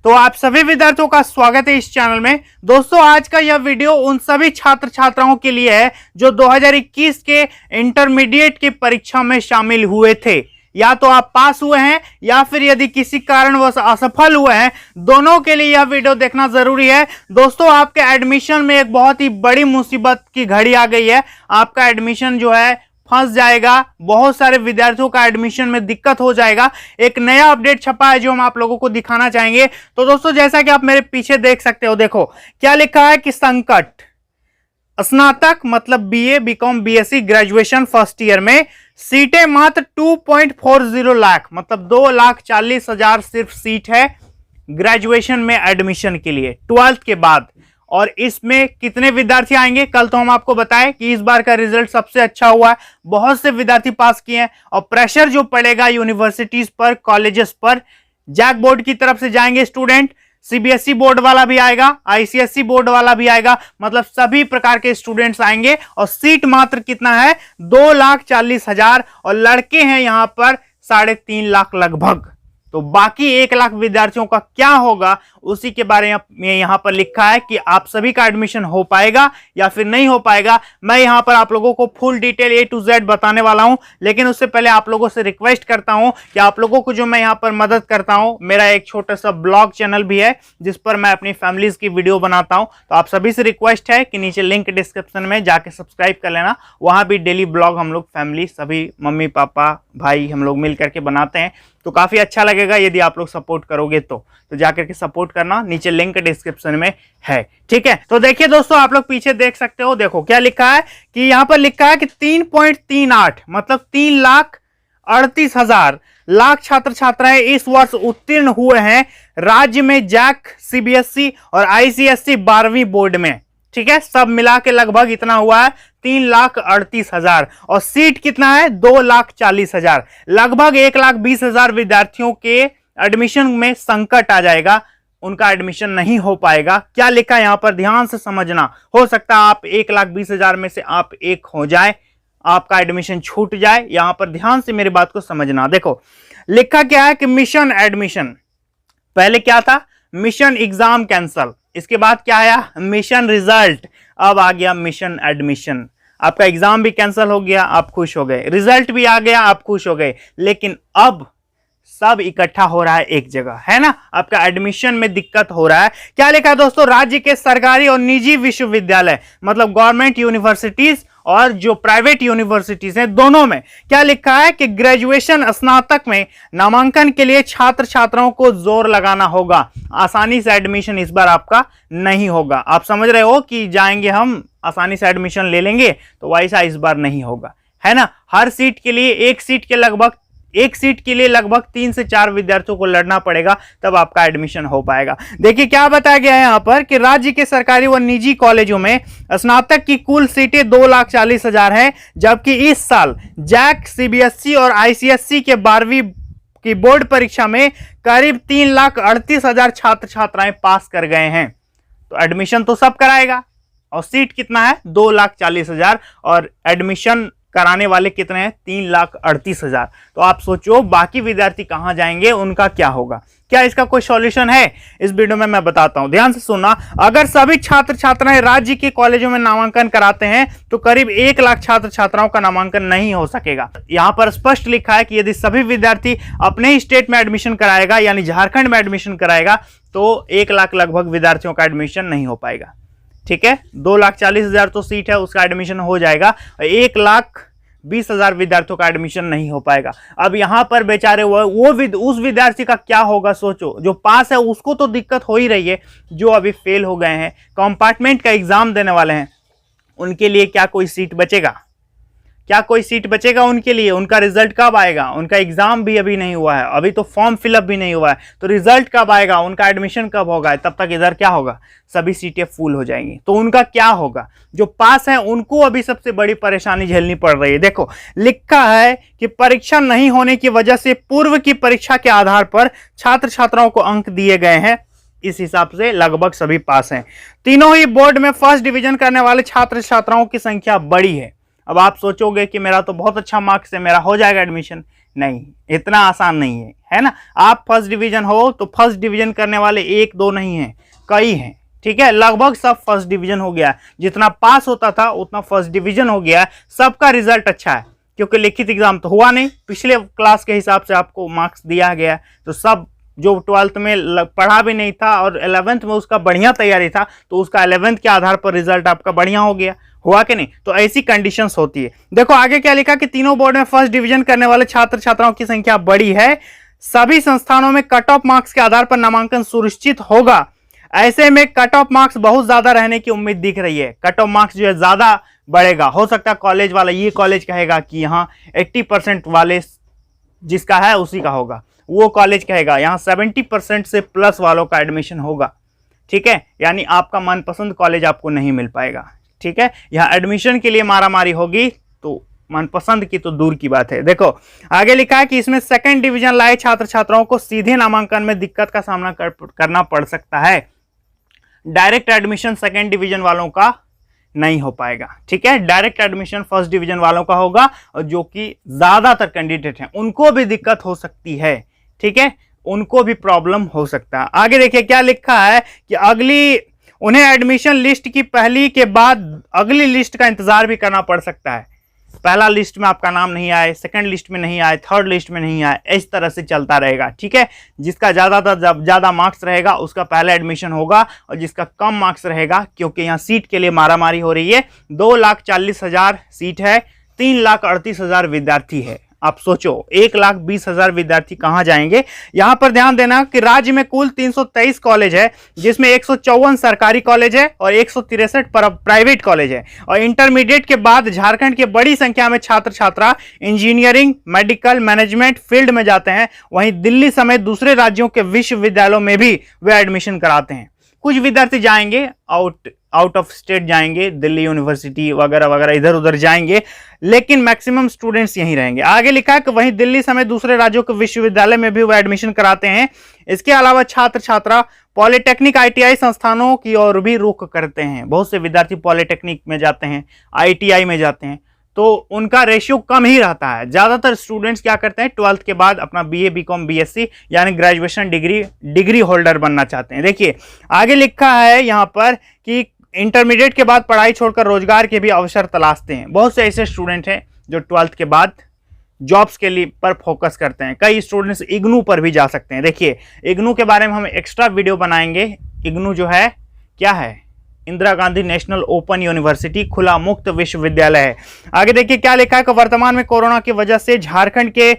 तो आप सभी विद्यार्थियों का स्वागत है इस चैनल में। दोस्तों, आज का यह वीडियो उन सभी छात्र छात्राओं के लिए है जो 2021 के इंटरमीडिएट की परीक्षा में शामिल हुए थे। या तो आप पास हुए हैं या फिर यदि किसी कारणवश असफल हुए हैं, दोनों के लिए यह वीडियो देखना जरूरी है। दोस्तों, आपके एडमिशन में एक बहुत ही बड़ी मुसीबत की घड़ी आ गई है। आपका एडमिशन जो है फंस जाएगा, बहुत सारे विद्यार्थियों का एडमिशन में दिक्कत हो जाएगा। एक नया अपडेट छपा है जो हम आप लोगों को दिखाना चाहेंगे। तो दोस्तों, जैसा कि आप मेरे पीछे देख सकते हो, देखो क्या लिखा है कि संकट स्नातक मतलब BA, BCom, BSc, graduation first year में सीटें मात्र 2.40 लाख मतलब 2,40,000 सिर्फ सीट है ग्रेजुएशन में एडमिशन के लिए 12th के बाद। और इसमें कितने विद्यार्थी आएंगे, कल तो हम आपको बताएं कि इस बार का रिजल्ट सबसे अच्छा हुआ है, बहुत से विद्यार्थी पास किए हैं। और प्रेशर जो पड़ेगा यूनिवर्सिटीज पर, कॉलेजेस पर, जैक बोर्ड की तरफ से जाएंगे स्टूडेंट, सीबीएसई बोर्ड वाला भी आएगा, आईसीएसई बोर्ड वाला भी आएगा, मतलब सभी प्रकार के स्टूडेंट्स आएंगे। और सीट मात्र कितना है, 2,40,000 और लड़के हैं यहां पर 3.5 लाख लगभग। तो बाकी 1 लाख विद्यार्थियों का क्या होगा उसी के बारे में यहां पर लिखा है कि आप सभी का एडमिशन हो पाएगा या फिर नहीं हो पाएगा। मैं यहां पर आप लोगों को full detail A to Z बताने वाला हूं, लेकिन उससे पहले आप लोगों से रिक्वेस्ट करता हूं कि आप लोगों को जो मैं यहां पर मदद करता हूं, मेरा एक छोटा सा ब्लॉग चैनल भी है जिस पर मैं अपनी फैमिलीज की वीडियो बनाता हूं। तो आप सभी से रिक्वेस्ट है कि नीचे लिंक डिस्क्रिप्शन में जाके सब्सक्राइब कर लेना। वहां भी डेली ब्लॉग हम लोग फैमिली सभी मम्मी पापा भाई हम लोग मिल करके बनाते हैं। तो काफी अच्छा लगेगा यदि आप लोग सपोर्ट करोगे तो जाकर के सपोर्ट करना, नीचे लिंक डिस्क्रिप्शन में है, ठीक है। तो देखिए दोस्तों, आप लोग पीछे देख सकते हो, देखो क्या लिखा है कि यहां पर लिखा है कि 3.38 मतलब 3,38,000 लाख छात्र छात्राएं इस वर्ष उत्तीर्ण हुए हैं राज्य में जैक, सीबीएसई और आईसीएसई 12वीं बोर्ड में, ठीक है। सब मिला के लगभग इतना हुआ है 3,38,000 और सीट कितना है 2,40,000, लगभग 1,20,000 विद्यार्थियों के एडमिशन में संकट आ जाएगा, उनका एडमिशन नहीं हो पाएगा। क्या लिखा है यहां पर ध्यान से समझना, हो सकता है आप 1,20,000 में से आप एक हो जाए, आपका एडमिशन छूट जाए। यहां पर ध्यान से मेरी बात को समझना। देखो लिखा क्या है कि मिशन एडमिशन, पहले क्या था मिशन एग्जाम कैंसल, इसके बाद क्या आया मिशन रिजल्ट, अब आ गया मिशन एडमिशन। आपका एग्जाम भी कैंसिल हो गया, आप खुश हो गए, रिजल्ट भी आ गया, आप खुश हो गए, लेकिन अब सब इकट्ठा हो रहा है एक जगह, है ना। आपका एडमिशन में दिक्कत हो रहा है। क्या लिखा है दोस्तों, राज्य के सरकारी और निजी विश्वविद्यालय मतलब गवर्नमेंट यूनिवर्सिटीज और जो प्राइवेट यूनिवर्सिटीज हैं, दोनों में क्या लिखा है कि ग्रेजुएशन स्नातक में नामांकन के लिए छात्र छात्राओं को जोर लगाना होगा। आसानी से एडमिशन इस बार आपका नहीं होगा। आप समझ रहे हो कि जाएंगे हम आसानी से एडमिशन ले लेंगे, तो वैसा इस बार नहीं होगा, है ना। हर सीट के लिए एक सीट के लिए लगभग 3 से 4 विद्यार्थियों को लड़ना पड़ेगा, तब आपका एडमिशन हो पाएगा। देखिए क्या बताया गया है यहां पर कि राज्य के सरकारी व निजी कॉलेजों में स्नातक की कुल सीटें 2,40,000 हैं, जबकि इस साल जैक, सीबीएसई और आईसीएसई के 12वीं की बोर्ड परीक्षा में करीब 3,38,000 छात्र छात्राएं पास कर गए हैं। तो एडमिशन तो सब कराएगा और सीट कितना है 2,40,000 और एडमिशन कराने वाले कितने हैं 3,38,000। तो आप सोचो बाकी विद्यार्थी कहां जाएंगे, उनका क्या होगा। क्या इसका कोई सॉल्यूशन है, इस वीडियो में मैं बताता हूं, ध्यान से सुनना। अगर सभी छात्र छात्राएं राज्य के कॉलेजों में नामांकन कराते हैं तो करीब 1 लाख छात्र छात्राओं का नामांकन नहीं हो सकेगा। यहां पर स्पष्ट लिखा है कि यदि सभी विद्यार्थी अपने ही स्टेट में एडमिशन कराएगा यानी झारखंड में एडमिशन कराएगा तो 1 लाख लगभग विद्यार्थियों का एडमिशन नहीं हो पाएगा, ठीक है। 2,40,000 तो सीट है, उसका एडमिशन हो जाएगा, 1,20,000 विद्यार्थियों का एडमिशन नहीं हो पाएगा। अब यहां पर बेचारे उस विद्यार्थी का क्या होगा, सोचो। जो पास है उसको तो दिक्कत हो ही रही है, जो अभी फेल हो गए हैं, कंपार्टमेंट का एग्जाम देने वाले हैं, उनके लिए क्या कोई सीट बचेगा, क्या कोई सीट बचेगा उनके लिए। उनका रिजल्ट कब आएगा, उनका एग्जाम भी अभी नहीं हुआ है, अभी तो फॉर्म फिलअप भी नहीं हुआ है, तो रिजल्ट कब आएगा, उनका एडमिशन कब होगा, तब तक इधर क्या होगा, सभी सीटें फुल हो जाएंगी। तो उनका क्या होगा, जो पास है उनको अभी सबसे बड़ी परेशानी झेलनी पड़ रही है। देखो लिखा है कि परीक्षा नहीं होने की वजह से पूर्व की परीक्षा के आधार पर छात्र छात्राओं को अंक दिए गए हैं, इस हिसाब से लगभग सभी पास हैं। तीनों ही बोर्ड में फर्स्ट डिवीजन करने वाले छात्र छात्राओं की संख्या बड़ी है। अब आप सोचोगे कि मेरा तो बहुत अच्छा मार्क्स है, मेरा हो जाएगा एडमिशन, नहीं, इतना आसान नहीं है ना। आप फर्स्ट डिवीजन हो तो फर्स्ट डिवीजन करने वाले एक दो नहीं है, कई हैं, ठीक है। लगभग सब फर्स्ट डिवीजन हो गया, जितना पास होता था उतना फर्स्ट डिवीजन हो गया। सबका रिजल्ट अच्छा है, क्योंकि लिखित एग्जाम तो हुआ नहीं, पिछले क्लास के हिसाब से आपको मार्क्स दिया गया। तो सब जो 12th में पढ़ा भी नहीं था और 11th में उसका बढ़िया तैयारी था, तो उसका 11th के आधार पर रिजल्ट आपका बढ़िया हो गया, हुआ कि नहीं। तो ऐसी कंडीशंस होती है। देखो आगे क्या लिखा कि तीनों बोर्ड में फर्स्ट डिवीजन करने वाले छात्र छात्राओं की संख्या बड़ी है, सभी संस्थानों में कट ऑफ मार्क्स के आधार पर नामांकन सुनिश्चित होगा। ऐसे में कट ऑफ मार्क्स बहुत ज्यादा रहने की उम्मीद दिख रही है। कट ऑफ मार्क्स जो है ज्यादा बढ़ेगा। हो सकता है कॉलेज वाला, ये कॉलेज कहेगा कि यहाँ 80% वाले जिसका है उसी का होगा, वो कॉलेज कहेगा यहाँ 70% से प्लस वालों का एडमिशन होगा, ठीक है। यानी आपका मनपसंद कॉलेज आपको नहीं मिल पाएगा, ठीक है। यहाँ एडमिशन के लिए मारामारी होगी, तो मनपसंद की तो दूर की बात है। देखो आगे लिखा है कि इसमें सेकंड डिवीजन लाए छात्र छात्राओं को सीधे नामांकन में दिक्कत का सामना करना पड़ सकता है। डायरेक्ट एडमिशन सेकंड डिवीजन वालों का नहीं हो पाएगा, ठीक है। डायरेक्ट एडमिशन फर्स्ट डिवीजन वालों का होगा, और जो कि ज्यादातर कैंडिडेट हैं उनको भी दिक्कत हो सकती है, ठीक है, उनको भी प्रॉब्लम हो सकता है। आगे देखिए क्या लिखा है कि उन्हें एडमिशन लिस्ट की पहली के बाद अगली लिस्ट का इंतजार भी करना पड़ सकता है। पहला लिस्ट में आपका नाम नहीं आए, सेकंड लिस्ट में नहीं आए, थर्ड लिस्ट में नहीं आए, इस तरह से चलता रहेगा, ठीक है। जिसका ज्यादा मार्क्स रहेगा उसका पहला एडमिशन होगा, और जिसका कम मार्क्स रहेगा, क्योंकि यहाँ सीट के लिए मारामारी हो रही है। 2,40,000 सीट है, 3,38,000 विद्यार्थी है। आप सोचो 1,20,000 विद्यार्थी कहां जाएंगे। यहां पर ध्यान देना कि राज्य में कुल 323 कॉलेज है, जिसमें 154 सरकारी कॉलेज है और 163 प्राइवेट कॉलेज है। और इंटरमीडिएट के बाद झारखंड के बड़ी संख्या में छात्र छात्रा इंजीनियरिंग, मेडिकल, मैनेजमेंट फील्ड में जाते हैं। वहीं दिल्ली समेत दूसरे राज्यों के विश्वविद्यालयों में भी वे एडमिशन कराते हैं। कुछ विद्यार्थी जाएंगे आउट ऑफ स्टेट जाएंगे, दिल्ली यूनिवर्सिटी वगैरह वगैरह इधर उधर जाएंगे, लेकिन मैक्सिमम स्टूडेंट्स यहीं रहेंगे। आगे लिखा है कि वहीं दिल्ली समेत दूसरे राज्यों के विश्वविद्यालय में भी वो एडमिशन कराते हैं। इसके अलावा छात्र छात्रा पॉलिटेक्निक, ITI संस्थानों की ओर भी रुख करते हैं। बहुत से विद्यार्थी पॉलिटेक्निक में जाते हैं, ITI में जाते हैं, तो उनका रेशियो कम ही रहता है। ज्यादातर स्टूडेंट्स क्या करते हैं, 12th के बाद अपना BA, BCom, BSc यानी ग्रेजुएशन डिग्री होल्डर बनना चाहते हैं। देखिए आगे लिखा है यहाँ पर कि इंटरमीडिएट के बाद पढ़ाई छोड़कर रोजगार के भी अवसर तलाशते हैं। बहुत से ऐसे स्टूडेंट हैं जो 12th के बाद जॉब्स के लिए पर फोकस करते हैं। कई स्टूडेंट्स इग्नू पर भी जा सकते हैं। देखिए इग्नू के बारे में हम एक्स्ट्रा वीडियो बनाएंगे। इग्नू जो है क्या है, Indira Gandhi national open university, खुला मुक्त विश्वविद्यालय है। आगे देखिए क्या लिखा है कि वर्तमान में कोरोना की वजह से झारखंड के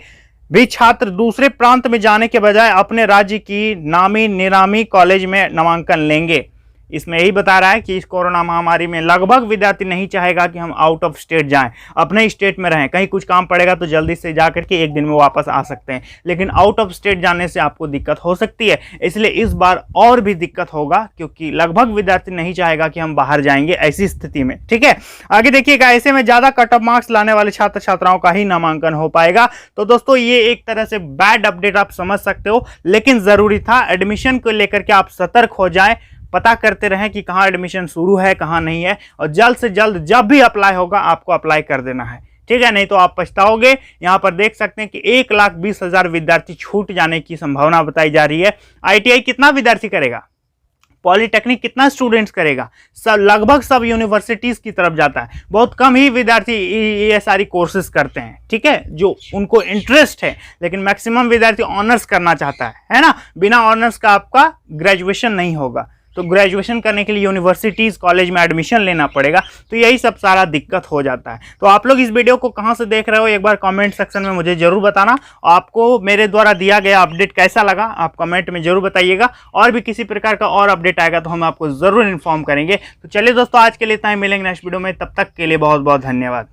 भी छात्र दूसरे प्रांत में जाने के बजाय अपने राज्य की नामी निरामी कॉलेज में नामांकन लेंगे। इसमें यही बता रहा है कि इस कोरोना महामारी में लगभग विद्यार्थी नहीं चाहेगा कि हम आउट ऑफ स्टेट जाएं, अपने स्टेट में रहें। कहीं कुछ काम पड़ेगा तो जल्दी से जा करके एक दिन में वापस आ सकते हैं, लेकिन आउट ऑफ स्टेट जाने से आपको दिक्कत हो सकती है। इसलिए इस बार और भी दिक्कत होगा, क्योंकि लगभग विद्यार्थी नहीं चाहेगा कि हम बाहर जाएंगे ऐसी स्थिति में, ठीक है। आगे देखिएगा ऐसे में ज्यादा कट ऑफ मार्क्स लाने वाले छात्र छात्राओं का ही नामांकन हो पाएगा। तो दोस्तों ये एक तरह से बैड अपडेट आप समझ सकते हो, लेकिन जरूरी था। एडमिशन को लेकर के आप सतर्क हो जाएं, पता करते रहें कि कहाँ एडमिशन शुरू है कहाँ नहीं है, और जल्द से जल्द जब भी अप्लाई होगा आपको अप्लाई कर देना है, ठीक है, नहीं तो आप पछताओगे। यहाँ पर देख सकते हैं कि 1,20,000 विद्यार्थी छूट जाने की संभावना बताई जा रही है। ITI कितना विद्यार्थी करेगा, पॉलिटेक्निक कितना स्टूडेंट्स करेगा, लगभग सब यूनिवर्सिटीज की तरफ जाता है। बहुत कम ही विद्यार्थी ये सारी कोर्सेज करते हैं, ठीक है, जो उनको इंटरेस्ट है, लेकिन मैक्सिमम विद्यार्थी ऑनर्स करना चाहता है ना। बिना ऑनर्स का आपका ग्रेजुएशन नहीं होगा, तो ग्रेजुएशन करने के लिए यूनिवर्सिटीज कॉलेज में एडमिशन लेना पड़ेगा। तो यही सब सारा दिक्कत हो जाता है। तो आप लोग इस वीडियो को कहां से देख रहे हो एक बार कमेंट सेक्शन में मुझे जरूर बताना। आपको मेरे द्वारा दिया गया अपडेट कैसा लगा आप कमेंट में जरूर बताइएगा। और भी किसी प्रकार का और अपडेट आएगा तो हम आपको जरूर इन्फॉर्म करेंगे। तो चलिए दोस्तों आज के लिए इतना ही, मिलेंगे नेक्स्ट वीडियो में, तब तक के लिए बहुत बहुत धन्यवाद।